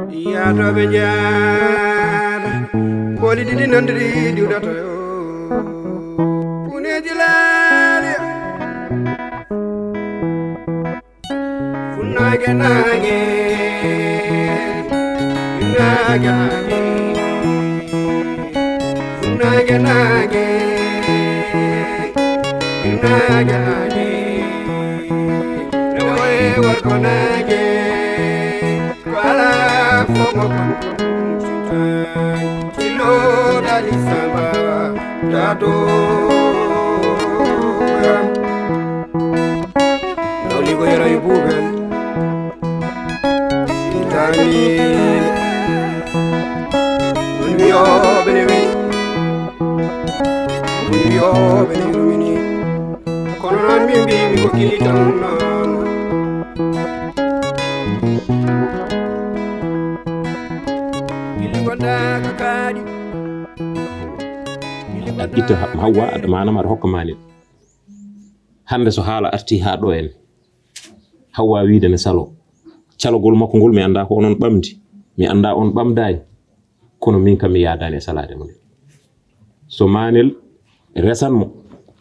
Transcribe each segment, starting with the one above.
Ya to be jaar Koli di nandri di udato yo Pune jilali Funage nage Funage nage Funage nage Funage nage Nawe warko nage Kwala fomo Kilo dali samba Dado Noli go yara ibubel Itani Unyo benewi Unyo benewi Kono na mimbi miko kilitana itta hawa ada manama ada hokka manel hande so haala arti ha do en hawa wiide ne salo calogol makko ngol mi anda ko onon bamdi mi anda on bamdaani kono min kam mi yaadani salade mo so manel resan mo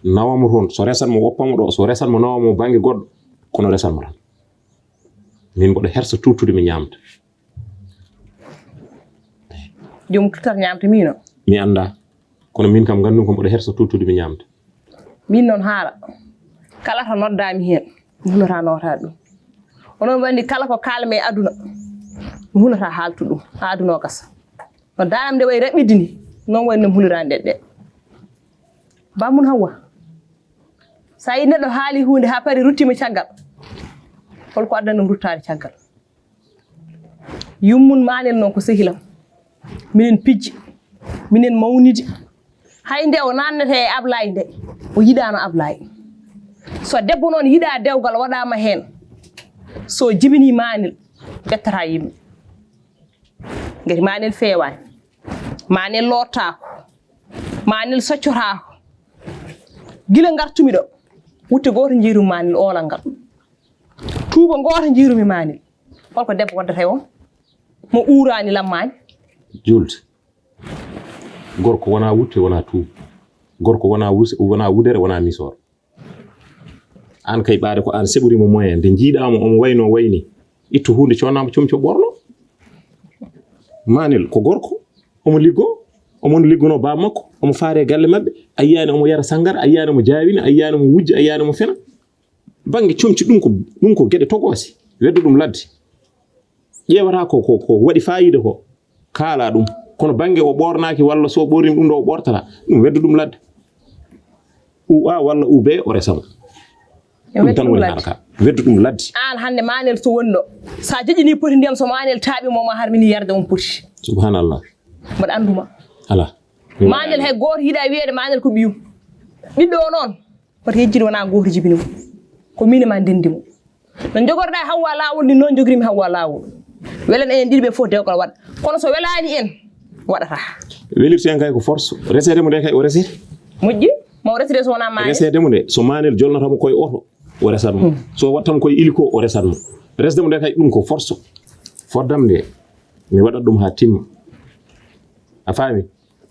nawamo ton so resan mo woppamo do so resan mo nawamo bangi goddo kono resan mo tan min bodo herso tutude mi nyamta jom tutar nyamta mino mi anda kono min kam gandum ko bodo herso tutude mi nyamta min non haala kala to noddami hen hunata nota dum onon wandi kala ko kalme aduna hunata haltu dum aduna kasa no daam de way rabbidini non wonni hulirande de bamun hawa say neddo haali hunde ha pari ruttimi ciagal holko addanum ruttaade ciagal yummun manel non ko sehilam minen pijji minen mawnidi haynde o nannete e ablay nde o yidano ablay so debbo non yida dewgal wadama hen so jibini manel bettata yimbe ngati manel fewani manel lotako manel soccotako gila ngartumi do wutte goto jiiru manel olal ngal tuuba goto jiirumi manel holko debbo waddata on mo urani lammani julde gorko wana wutte wana tu gorko wana wana wudere wana misor an kay baade ko an seburi mo moyen de jiidamo o mo wayno wayni ittu hunde cionama comco borno manel ko gorko o mo liggo o mon liggono ba makko o mo faare galle mabbe ayyaani o mo yara sangara ayyaani mo jaawina ayyaani mo wujja ayyaani mo fena bangi comci dum ko gede togosi weddo dum ladde ƴewata ko wadi faayide ko kala dum kono bangi o bornaaki walla so borim dum do o bortata dum weddo dum ladde a walla ube o resam dum tan woni haraka weddo dum ladde an hande manel so wonno sa jejini poti ndiyam so manel taabi mo ma harmini yarde on poti subhanallah mad anduma ala manel hay goto yida wiede manel ko biyu biddo non poti hejjiri wana goto jibini ko mine ma dendimo no jogorda hawa lawol ni non jogrimi hawa lawol welen en dilbe fo dewgal wad kono so welani en wadata welirti en kay ko force resede mo de kay o resede mujji mo resede so wana manel resede mo de so manel jolnata mo koy oto o resatmo so wattam koy iliko o resatmo resde mo de kay dum ko force foddam de mi wada dum ha timma a faami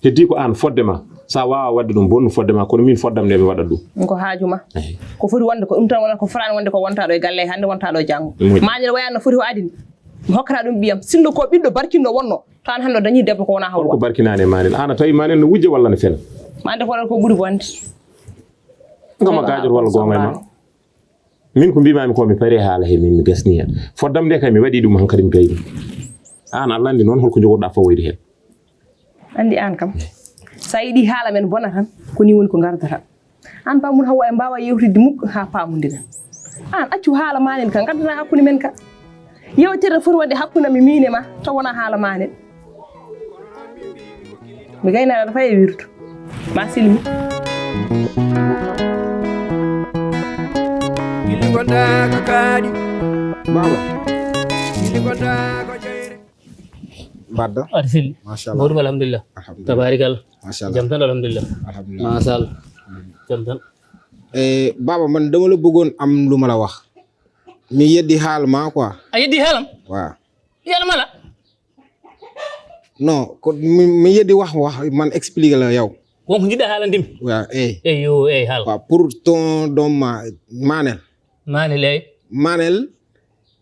heddi ko an foddema sa waawa wadde dum bonnu foddema kono min foddam de mi wada dum ko haajuma ko foti wonde ko dum tan wona ko fraan wonde ko wonta do e galle hande wonta do jango manel wayano foti o adini mi hokkata dum biyam sindo ko biddo barkinno wonno tan hando dañi debbo ko wona hawlo ko barkinane manel ana tawi manel no wujje walla no fena mande ko ko buri bonde ngama gaajor walla gongay ma min ko bimami ko mi pare haala he min mi gasni hen foddam de kay mi wadi dum hankadi mi gaydi an Allah andi non holko jogorda fa woyde hen andi an kam sa yidi haala men bona tan ko ni woni ko gardata an pamun hawa e mbawa yewtide mukko ha pamundira an accu haala manel kan gardata hakkunde men ka yewtere foti wadde hakkuna mi mine ma to wona haala manel mi gaynara dafa e wirtu ma silmi ili gonda ko kaadi baba ili gonda ko jeyre badda arsil mashallah borum alhamdulillah tabarikal mashallah jamtan alhamdulillah alhamdulillah masal jamtan baba man dama la bëggoon am lu ma la wax mi yeddi haal ma quoi a yeddi haalam waaw yalla mala non ko mi yeddi wax man expliquer la yow wonko jiɗɗa haalandim waaw eyo haal waaw pour ton doom manel manel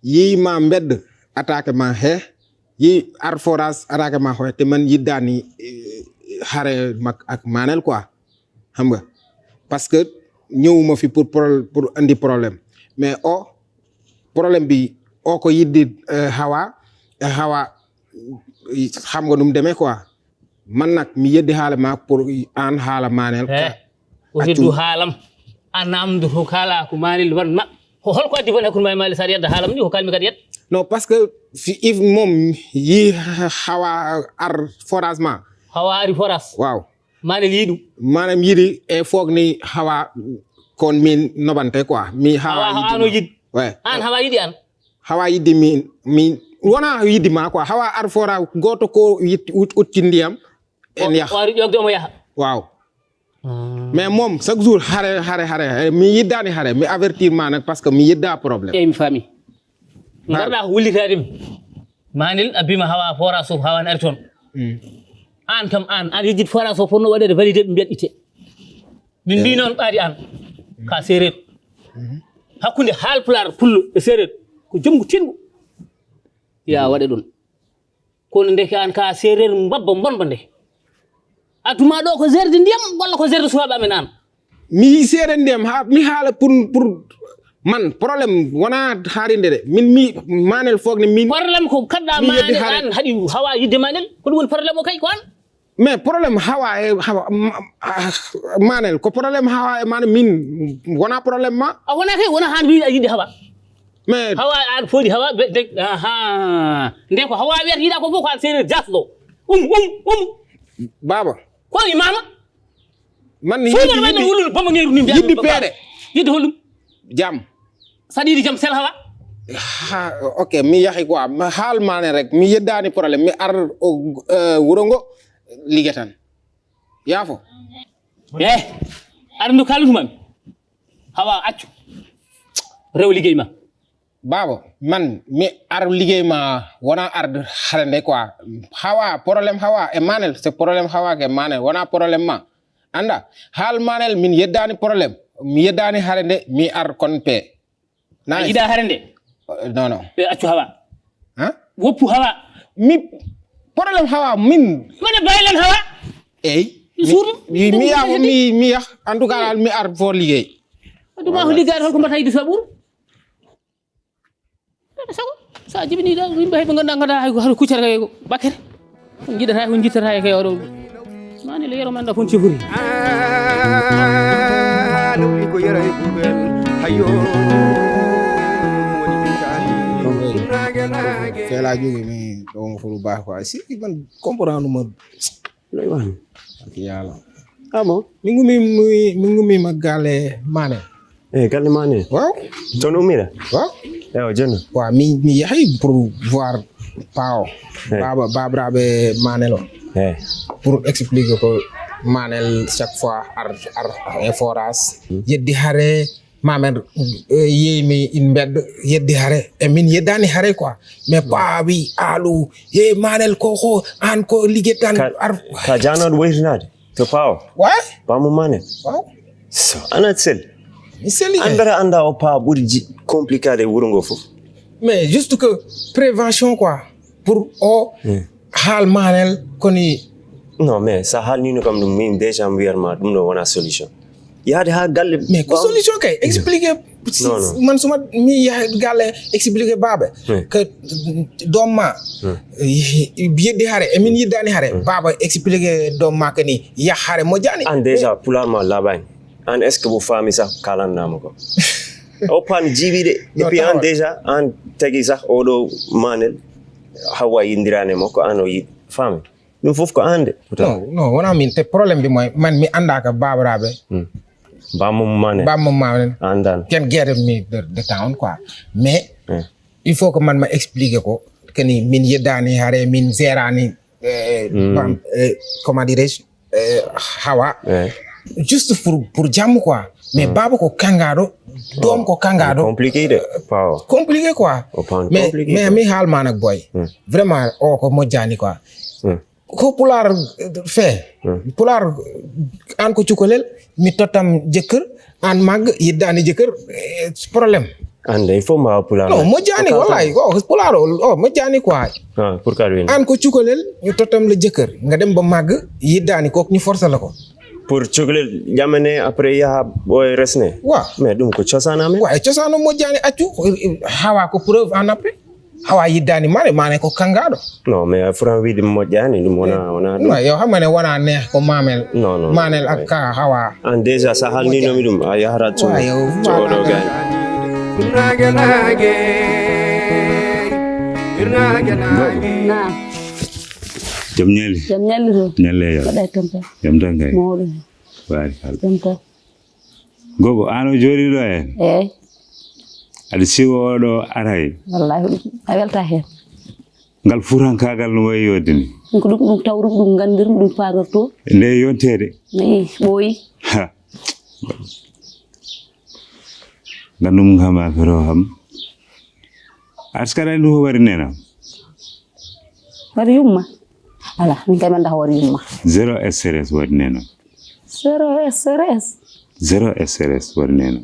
yi ma mbedd attaqué ma xeex yi ar forage attaqué ma xeex te man yiddaani xare mag ak manel quoi xam nga parce que ñëwuma fi pour andi problème mais problème bi ko yiddi xawa xam nga nu mu demee quoi man nag mi yeddi haala ma pour an haala manel o heddu haalam an namdu ko kala ko manel wanma holko addi won hakkude mali sa yedda haalam ni ko kalmi kadi yedda non parce que if moom yi hawa ar forage ma hawa ari forage waaw manel yiɗum manam yiɗi e foog ni hawa kon min nobante quoi mi hawa ano yiɗi an hawa yiɗi an hawa yiddi min wona yiddi ma quoi hawa ar fora goto ko utti ndiyam en yah wari jogde omo yaha waaw mais moom chaque jour hare mi yiddani hare mi avertir ma nak parce que mi yidda problème mi fami garda ko wullitade mi manil abima hawa fora so hawa ar ton an kam an yejjid fora so fonno wadede validé be mbedite min mbi non ɓaadi an ka séréer hakkunde haalpular pullo e séréer ko jomgu tingu ya waɗe ɗum kono ndeke an ka séréer mbabba bonba nde aduma ɗo ko zerde ndiyam walla ko zerde suwaɓe amen an mi seeɗa ndiyam mi haala pour man problème wona haarinde de mi manel fogne min problème ko kadɗa manel an haɗi hawa yidde manel ko ɗum woni problème o kay ko an mais problème hawa manel ko problème hawa e manel min wona problème ma a wona kay wona han wiiɗa yidde hawa mais hawa an foodi hawa nde ko hawa wiyata yiɗa ko fof ko an séréer jasɗo baba ko ni mama man wulul bama ngeeru ni yiddi peede yidde hollum jam saɗiɗi jam sel hawa ok mi yahi quoi ma haal mane rek mi yeddani problème mi ar wuro ngo ligue tan yaafo aɗa ndu kalutumami hawa accu rew liggéey ma baba man mi ar liggéey ma wona arde harande quoi hawa problème hawa e manel c'est problème hawa ke manel wona problème ma anda haal manel min yeddani problème mi yeddani harande mi ar kon pe na ida harande non be accu hawa woppu hawa mi problème hawa min mana baylan hawa mi yaho mi yah en tout cas mi ar fo liggéey aduma ko liggéey holko mbata yidi sabur sago sa jibini da yimbe hay be nganda hay ko kuccere kay ko bakere jidata ko jittata kay o do mani le yero man da fon ci furi lawli ko yara e bubel hayo fela jogi mi do ko lu baax quoi si man comprendre ma lay wax ak yalla bon mi ngumi magale mané galle mané waaw tono mira waaw jenna waaw mi yahi pour voir pao babrabe manelo pour expliquer ko manel chaque fois ar forage yeddi hare mamen yemi in bed yeddi hare e min yeddani hare quoi mais pas wi alu manel ko an ko ligetan ar ka janod waytinade to pao ba mo manel waaw so anat sel andara anda o pa buri compliqué wuro ngo fof mais juste que prévention quoi pour hal manel koni non mais ça hal ni no kam dum min déjà mbiyarma dum no wona solution yaade ha galle mais ko solution kay expliquer man suma mi ya galle expliquer babe que domma yeddi hare e min yiddani hare baba expliquer domma que ni ya hare mo jani an déjà pularma labani an est ce que vous fami ça kalanama ko o pan jibide et puis an déjà an tagi sax odo manel hawa yindirane mo ko an o yi fami dum fof ko ande non wona min te problème bi moy man mi andaka babarabe bamum manen andan ken guerre mi de town quoi mais il faut que man ma expliquer ko que ni min yedani hare min zerani comment dirais-je hawa juste pour jamm quoi mais baba ko kangado dom ko kangado compliqué quoi mais mi hal man ak boy vraiment o ko mojani quoi ko pular fe pular an ko cukalel mi totam jëkkër an mag yiddani jëkkër problème ande il faut ma pular non mo jani wallahi pular mo jani quoi pour ka win an ko cukalel ñu totam la jëkkër nga dem ba mag yiddani kok ñu forcer la ko pour cukalel jamane après ya boy resne wa mais dum ko ciosana men wa ciosano mo jani accu hawa ko preuve en appel hawa yiddani mane ko kangado non mais fran wi dum mo jani dum wona non yow xam nga ne wana neex ko mamel non manel ak ka hawa an déjà sa hal ni no mi dum ya haratu do gani Nah. Jam nyali tu. Nyali ya Pada tempe. jam tangkai Mau bari hal tempe. gogo ano jori do en adi siwo do aray Wallahi awel tahen. ngal furan kagal no way yodini Ko dum tawru dum gandir dum fagarto. nde yontede Ni boy. ha ganum ngama fero ham askara ndu wari nena Wari yumma. Ala min kay man da wari yumma. zero SRS wari nena zero SRS wari nena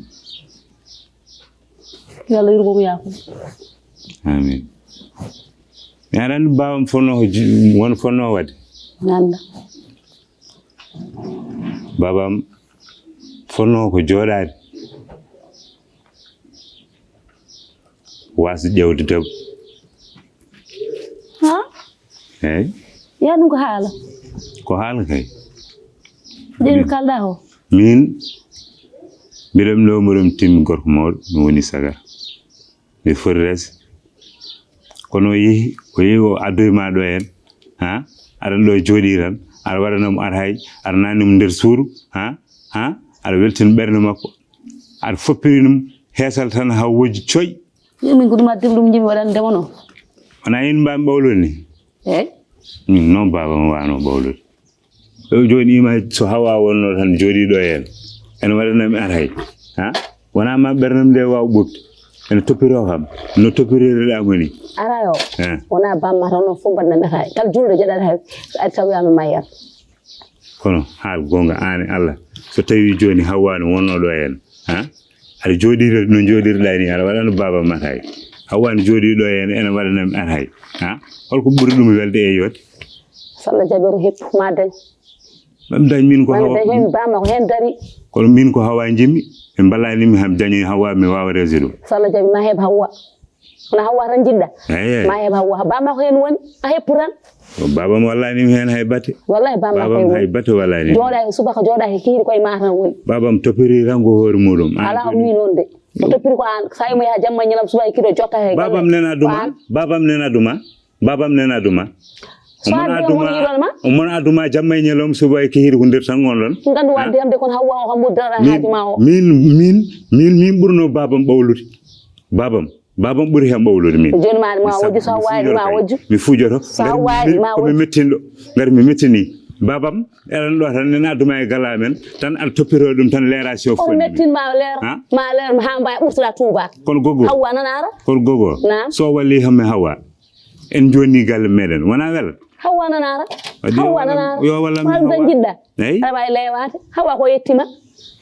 Yalla yurgo ko yaako. amin yaran bawam fonno won fonno wadi Nanda. babam fonno ko jodade was jewde tab Ha? hey Ya dum ko hala. ko haala kay Dinu kalda ho. min biram lo murum tim gorko mawdo mi woni sagar mi forres kono yi o adoy ma do en ha ara do jodi tan ara wadanam ar hay ar nanum der suuru ha ara weltin berne makko ar foppirinum hesal tan ha woji coy Min ko dum adum jimi wadan demono. ana yin mbam bawloni min non baba wano bawlol do joni ma so hawa wonno tan jodi do en wadanam ar hay ha wana ma bernam de waw bokti en topiro ham no topirere da ngoni Arayo. Wona bamma tan no fu badna meta kal julde jedata hay ay tawiyama mayar. kono haal gonga aane Allah so tawi joni hawani wonno do en ha ada jodire no jodirda ni ala wadano baba matay hawani jodi do en wadana ar hay ha holko buri dum welde e yot Salla jaberu hep ma dañ. bam dañ min ko hawa Dañ bamma ko hen dari. kono min ko hawa jimmi e balani mi ham dañi hawa mi wawa rezido Salla jabi ma heb hawa. Ona hawa tan jidda. Ma heb hawa bamma ko hen woni a heppuran. baba mo wallani mi hen hay batte Wallahi bamma ko hay batte wallani joda e subaka joda e kiiri koy ma tan woni. babam topiri rango hore mudum Ala o mi non de. O topiri ko an say mo ya jamma nyalam suba e kido jotta he. babam nena duma Mon aduma jamma nyelom suba e kiiri hundir tan ngolon Ngandu wadde am de kon hawa o hambo dara haji ma o. min burno babam bawlude babam buri ham bawlude min Joni ma wajju so waadi ma wajju mi fujoto ko mi mettindo ngari mi mettini babam elan do tan nena aduma e gala men tan al topiro dum tan leration o mettin ma leer ma hamba urtula tuba kon gogo hawa nanara kon gogo so walli hamme hawa en joni gal meden wana wel hawa nanara yo wala mi hawa jidda ay lewate hawa ko yettima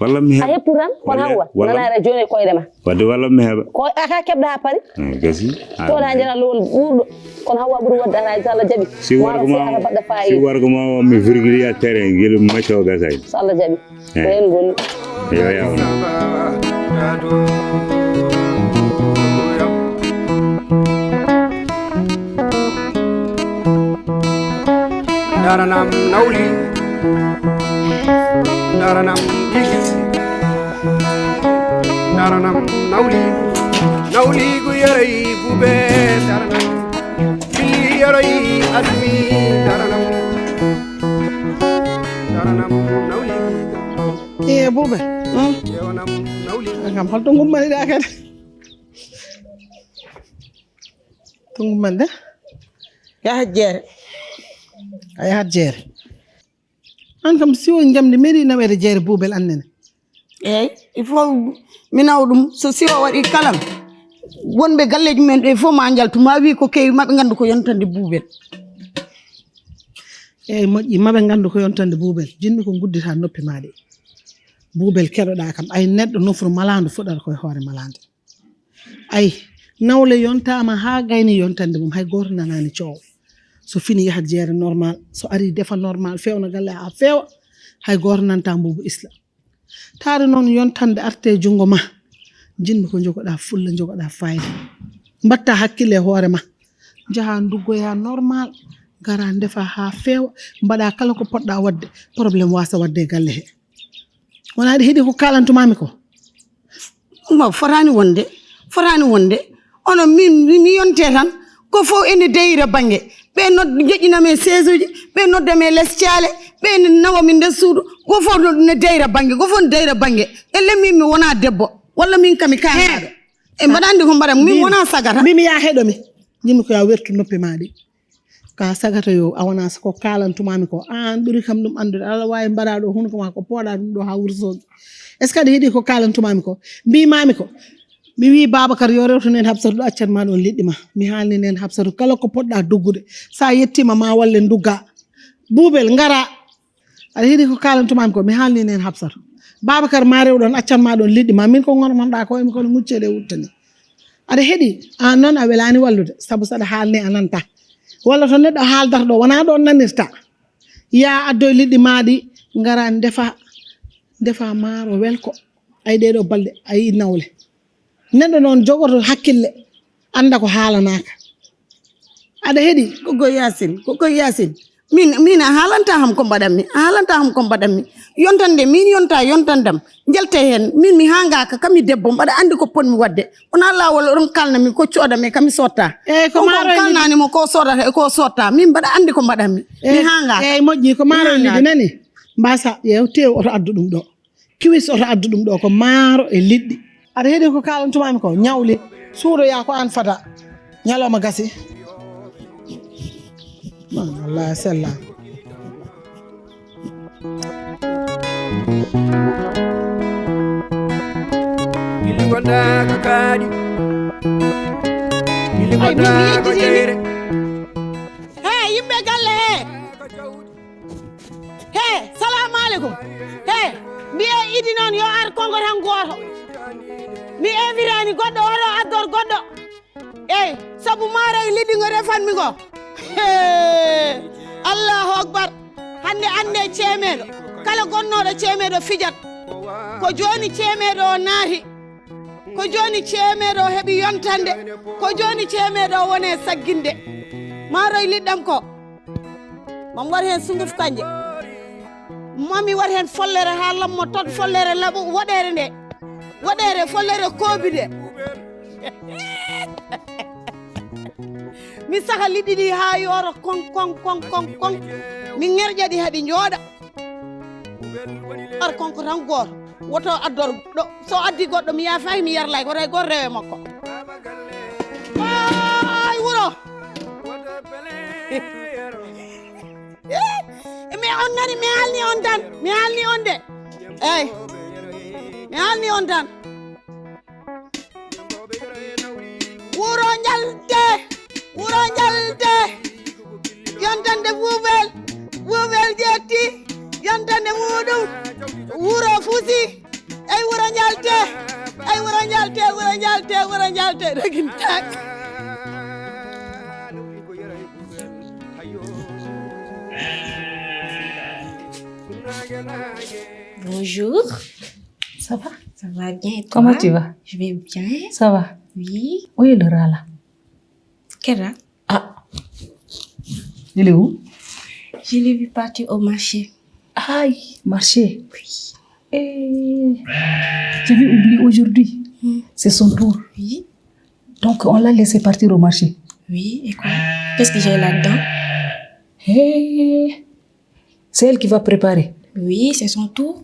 wala mi heba puran kon hawa nanara joni ko edema wadde wala mi heba ko aka kebda pari gasi to da jara lol burdo kon hawa buru wadda ay sala jabi si wargo ma mi virgule ya terrain gel macho gasay sala jabi en gon yo ya Daranam nauli Daranam digi Daranam nauli gu yaray bube Daranam bili yaray admi Daranam nauli bube Daranam nauli ngam hal tunggu mani da kan tunggu manda ya hajjere ay hajjere an kam siwo jamde meri nawede jeere buubel annene il faut minawdum so siwo wadi kalam wonbe galleji men be fo ma jaltu ma wi ko kewi mabbe gandu ko yontande buubel eyyi moƴƴi maɓe gandu ko yontande buubel jinmi ko guddita noppi maɗi buubel keɗoɗa kam ay neɗɗo nofru malandu fuɗata koye hoore malande ay nawle yontama ha gayni yontande mum hay goto nanani coow so fini yahat jeere normal so ari defa normal fewna galle ha feewa hay goto nanta mbubu isla taade noon yontande arte jungo ma jinmi ko jogoɗa fulla jogoɗa fayida mbatta hakkille e hoore ma jaha duggoya normal gara defa ha feewa mbaɗa kala ko poɗɗa wadde probléme wasa wadde e galle he wona aɗa heeɗi ko kalantumami ko ma forani wonde ono mi yonte tan ko fof ene deyira bange ɓe joƴƴinami e sésuji ɓe noddami e less thiale ɓe nawami nder suudu go fof ne deyra bange go fof ne deyra bange elle min mi wona debbo walla min kam mi kanaɗo e mbaɗa andi ko mbaɗa min wona sagata mimi ya heɗomi jimmi ko ya wertu noppi maɗi ka sagata yo a wona ko kalantumami ko an ɓuri kam ɗum andude ala wawi mbaɗa ɗo hunko ma ko pooɗa ɗum ɗo ha wursoji est ce que aɗa heeɗi ko kalantumami ko mbimami ko mi wi Babacar yo rewtu nen habsatu ɗo accat ma ɗon liɗɗi ma mi haalni nen habsatu kala ko poɗɗa duggude sa yettima ma walle dugga buubel ngara aɗa heeɗi ko kalantumami ko mi haalni nen habsatu Babacar ma rewɗon accat ma ɗon liɗɗi ma min ko gormanɗa ko emi kono muccede wuttani aɗa heeɗi an noon a welani wallude saabu saɗa haalni a nanta walla to neɗɗo haaldata ɗo wona ɗon nanirta ya addoye liɗɗi maɗi ngara defa maaro welko ay ɗeɗo balɗe ayi nawle neɗɗo noon jogoto hakkille anda ko haalanaka aɗa heeɗi koko yasin min a haalanta ham ko mbaɗanmi yontande min yontandam jelte hen min mi hangaka kami debbo mbaɗa andi ko ponmi wadde wona lawol ɗon kalnami ko coɗami kami sotta ko kalnanimo ko sodata e ko sotta min mbaɗa andi ko mbaɗanmi mi hangaka eyyi moƴƴi ko maaro liɗɗi nani mbasa yew tew oto addu ɗum ɗo kiwis oto addu ɗum ɗo ko maaro e liɗɗi aɗa heeɗi ko kalantumami ko ñawli suudoya ko an fata ñalawma gasi wallahi sella Gili gonda ko kaadi Gili gonda ko jeere hey yimɓe galle he salamu aleykum he mbiye idi noon yo ar kongo tan goto mi invitani goɗɗo oɗo addor goɗɗo eyyi saabu maaro e liɗɗi ngo refanmi ko allahu akbar hande ande ceemeɗo kala gonnoɗo ceemeɗo fijat ko joni ceemeɗo o naati ko joni ceemeɗo o heeɓi yontande ko joni ceemeɗo o wone sagginde maaro e liɗɗam ko mami waɗi hen sunguf kanje mami waɗi hen follere ha lammo tot follere laaɓu woɗere nde woɗere follere koobi de mi saka liɗɗi ɗi ha yoro kon min ŋerƴa ɗi haɗi jooɗa ar konko tan goto woto addor ɗo so addi goɗɗo mi yafayi mi yarlay ko tay goto rewe makko ay wuro mi on nani mi halni on tan mi halni on de eyyi mi halni on tan wuro jalde yontande buubel jetti yontande muɗum wuro fusi ey wuro jalte ragin tak Bonjour. Ça va? Ça va bien et toi? Comment tu vas? Je vais bien. Ça va? Oui. Où est le rat là? Quel rat? Ah. Il est où? Je l'ai vu partir au marché. Aïe, marché. Oui. Et j'ai vu oublier aujourd'hui. C'est son tour. Oui. Donc on l'a laissé partir au marché. Oui, et quoi? Qu'est-ce que j'ai là-dedans? Hey. C'est elle qui va préparer. Oui, c'est son tour.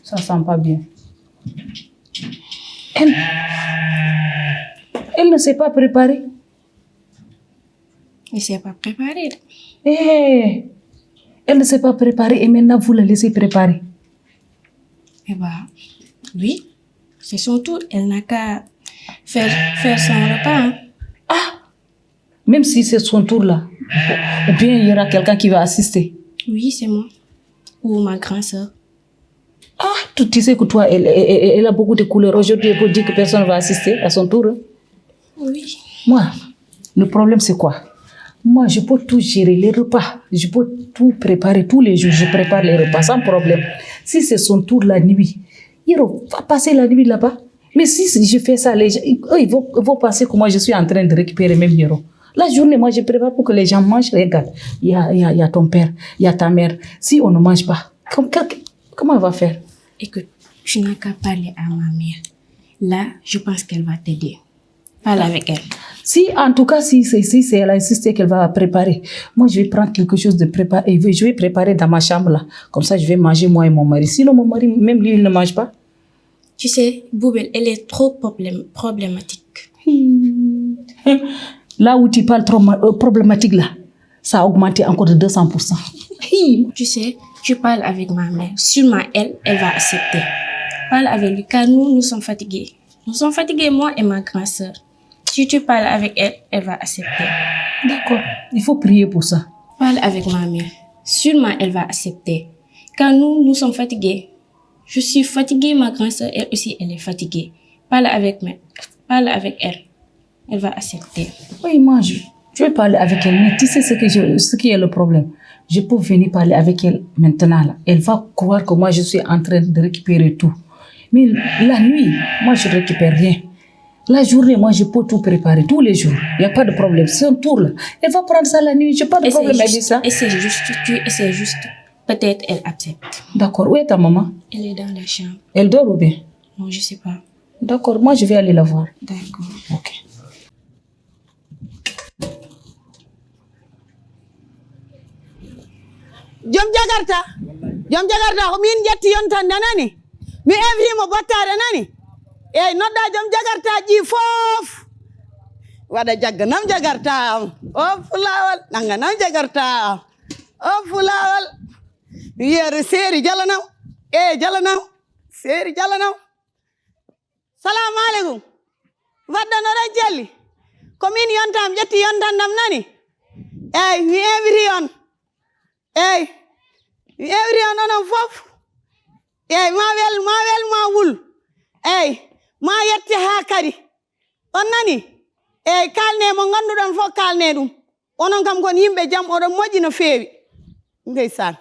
Ça sent pas bien. Elle ne s'est pas préparée. Elle ne s'est pas préparée. Hey. Elle ne s'est pas préparée et maintenant vous la laissez préparer. Eh bah, oui, c'est son tour. Elle n'a qu'à faire son repas. Hein. Ah, même si c'est son tour là, Ou bien il y aura quelqu'un qui va assister. Oui, c'est moi. Ou ma grande sœur. Ah, tu sais que toi, elle a beaucoup de couleurs. Aujourd'hui, elle peut dire que personne ne va assister à son tour. Hein? Oui. Moi, le problème c'est quoi? Moi, je peux tout gérer, les repas. Je peux tout préparer tous les jours. Je prépare les repas sans problème. Si c'est son tour la nuit, il va passer la nuit là-bas. Mais si je fais ça, les gens, eux, ils vont penser que moi, je suis en train de récupérer mes bureaux. La journée, moi, je prépare pour que les gens mangent. Regarde, il y a ton père, il y a ta mère. Si on ne mange pas, comment on va faire? Écoute, tu n'as qu'à parler à ma mère. Là, je pense qu'elle va t'aider. Parle avec elle. Si, en tout cas, si elle a insisté qu'elle va préparer, moi, je vais prendre quelque chose de préparé et je vais préparer dans ma chambre, là. Comme ça, je vais manger, moi et mon mari. Sinon, mon mari, même lui, il ne mange pas. Tu sais, Boubel, elle est trop problématique. Là où tu parles trop problématique, là, ça a augmenté encore de 200%. Tu sais, tu parles avec ma mère. Sûrement, elle va accepter. Parle avec lui, car nous sommes fatigués. Nous sommes fatigués, moi et ma grande sœur. Si tu parles avec elle, elle va accepter. D'accord, il faut prier pour ça. Parle avec ma mère. Sûrement, elle va accepter. Car nous sommes fatigués. Je suis fatiguée, ma grande sœur, elle aussi, elle est fatiguée. Parle avec elle. Elle va accepter. Oui, moi, je vais parler avec elle. Mais tu sais ce qui est le problème? Je peux venir parler avec elle maintenant. Là. Elle va croire que moi, je suis en train de récupérer tout. Mais la nuit, moi, je ne récupère rien. La journée, moi, je peux tout préparer tous les jours. Il n'y a pas de problème. C'est un tour, là. Elle va prendre ça la nuit. Je n'ai pas de problème avec ça. Tu essaies juste. Peut-être elle accepte. D'accord. Où est ta maman? Elle est dans la chambre. Elle dort ou bien? Non, je ne sais pas. D'accord. Moi, je vais aller la voir. D'accord. Ok. Jom jagarta ko min jetti yontande nani mi invite bottare nani eyyi nodda jom jagarta ji fof waɗa jagga nam jagarta am o fulawal nanga nam jagarta am o fulawal mi yere seeri jalanaw jalanaw seeri jalanaw salamu aleykum waddanoɗon jelli ko min yontam ƴetti yontandam nani eyyi mi invite on eyyi mi ewri on onon fof eyyi ma wel ma wul eyyi ma yette ha kadi on nani eyyi kalne mo ganduɗon fof kalne ɗum onon kam kon yimɓe jaam oɗon moƴƴi no feewi ndeysan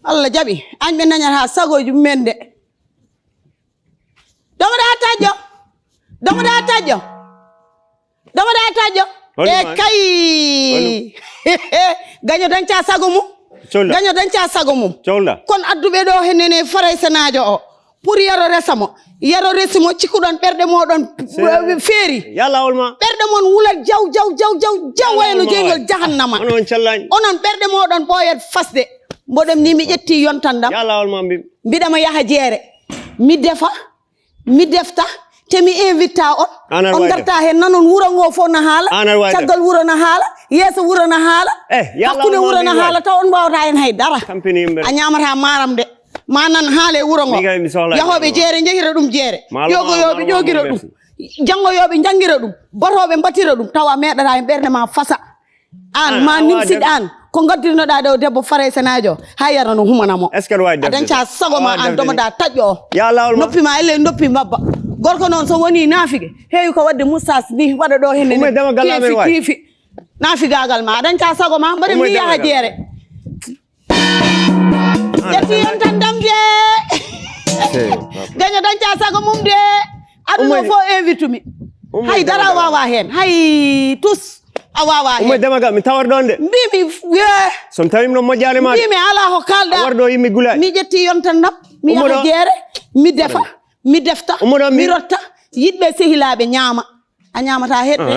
Allah jaɓi an ɓe dañat ha sagoji mumen de domoɗa tajjo e kay gaño dañca sago mum kon adduɓe ɗo henene faraysenajo o pour yaro resamo cikkuɗon ɓerɗe moɗon feeri ɓerɗe mon wulat jaw wayno jeygol jahannama onon ɓerɗe moɗon ɓooyat fasde mboɗom ni mi ƴetti yontandam mbiɗama yaha jeere mi defa mi defta te mi invite on garta hen nanon wuro ngo fof no haala caggal wuro no haala yeeso wuro no haala hakkude wuro no haala taw on mbawata hen haydara a ñamata maram de ma nan haale wuro ngo yahoɓe jeere jehira ɗum jeere ƴogoyoɓe ƴogira ɗum janggoyoɓe jangira ɗum batoɓe mbatira ɗum tawa meɗata hen ɓerde ma fasa an ma nimsiɗ an ko gaddirnoɗa ɗo debbo faraysenajo ha yara no humanamo a dañca sago ma an domoɗa taƴƴo o noppi ma elle noppi mabba gorko noon so woni naafige heewi ko wadde moussas ni waɗa ɗo henne kiifi naafigagal ma a dañca sago ma mbaɗa mi yaha jeere ƴetti yon tan dam de gaño dañca sago mum de aɗuno fof invite mi haydara wawa hen hay tous a wawa hen demaga mi tawar ɗon de mbimi somi tawim no moƴƴani ma mbimi ala ko kalɗa warɗo yimmi gulani mi ƴetti yon tan dam mi yaha jeere mi defa mi defta mi rotta yiɗɓe sehilaɓe ñaama a ñamata heɗɓe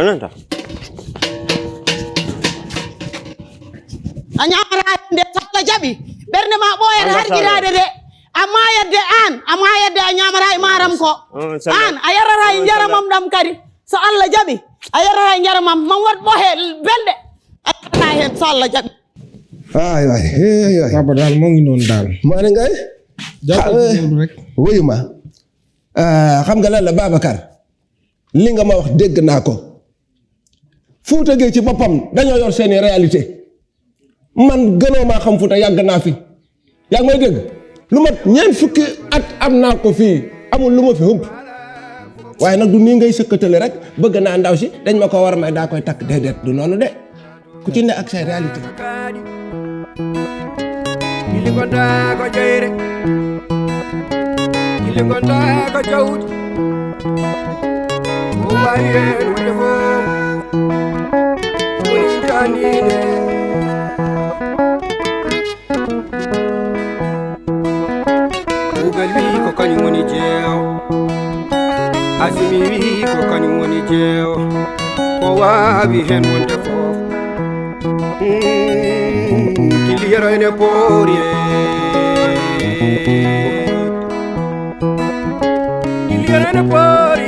a ñamata nde salla jaɓi ɓernde ma ɓooyat harƴirade de a mayadde a ñamata e maram ko an a yarata e jaramam ɗam kadi so Allah jaɓi a yarata e jaramam man wat ɓohe belɗe a yarata hen so Allah jaɓi waay papa daal moo ngi noonu daal. maa ne ngay. wuyu ma xam nga lan la Babacar li nga ma wax dégg naa ko Fouta Gueye ci boppam dañoo yor seeni réalité man gënoo maa xam Fouta yàgg naa fi yaa ngi may dégg lu mat ñeent fukki at am naa ko fii amul lu ma fi hëpp waaye nag du nii ngay sëkkatale rek bëgg naa ndaw si dañ ma ko war a may daa koy takk déedéet du noonu de ku ci ne ak say réalité. Ili gonda ko jeyre ili gonda ko jawdi o waye wonde fo woni sitanine ugal wi ko kañum woni jeew asimi wi ko kañum woni jeew ko waawi hen wonde fo Kiliyeroyne porie Kiliyeroyne porie